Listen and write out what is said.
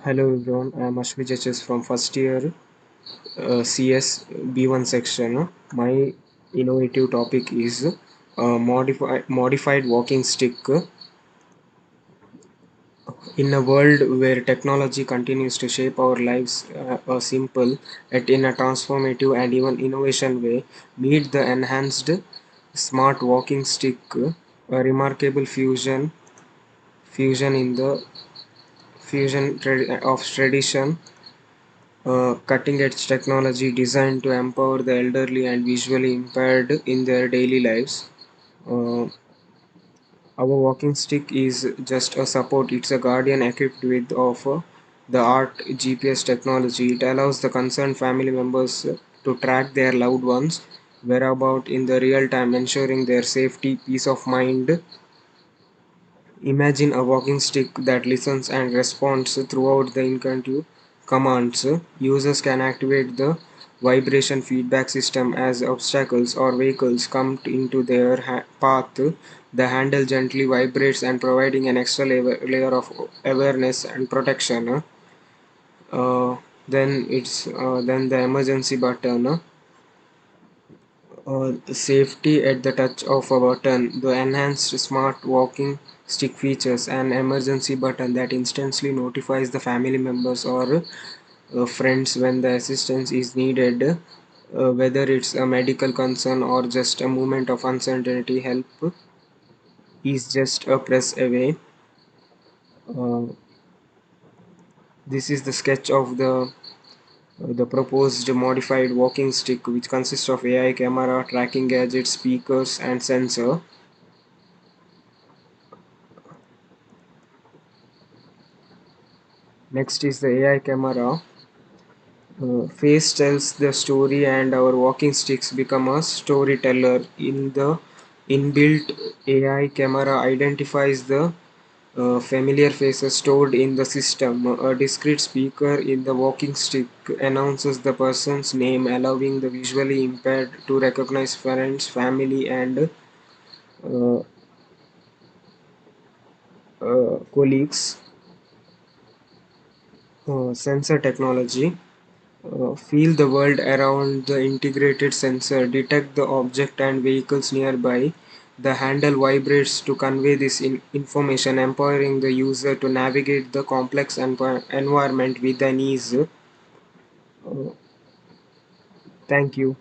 Hello everyone, I am ASHWIJ from first year CS B1 section. My innovative topic is modified walking stick. In a world where technology continues to shape our lives, a simple yet in a transformative and even innovation way, meet the enhanced smart walking stick, a remarkable fusion in the of tradition, cutting edge technology designed to empower the elderly and visually impaired in their daily lives. Uh, our walking stick is just a support, it's a guardian equipped with of the art GPS technology. It allows the concerned family members to track their loved ones whereabout in the real time, ensuring their safety, peace of mind. Imagine a walking stick that listens and responds throughout the intuitive commands. Users can activate the vibration feedback system as obstacles or vehicles come into their path. The handle gently vibrates and providing an extra layer of awareness and protection. Uh, then the emergency button. Safety at the touch of a button. The enhanced smart walking stick features an emergency button that instantly notifies the family members or friends when the assistance is needed. Whether it's a medical concern or just a moment of uncertainty, help is just a press away. Uh, this is the sketch of the proposed modified walking stick, which consists of AI camera, tracking gadgets, speakers, and sensor. Next is the AI camera. Face tells the story, and our walking sticks become a storyteller. In the inbuilt AI camera identifies the familiar faces stored in the system. A discrete speaker in the walking stick announces the person's name, allowing the visually impaired to recognize friends, family, and uh, colleagues. Sensor technology. Feel the world around the integrated sensor, detect the object and vehicles nearby. The handle vibrates to convey this information, empowering the user to navigate the complex environment with an ease. Thank you.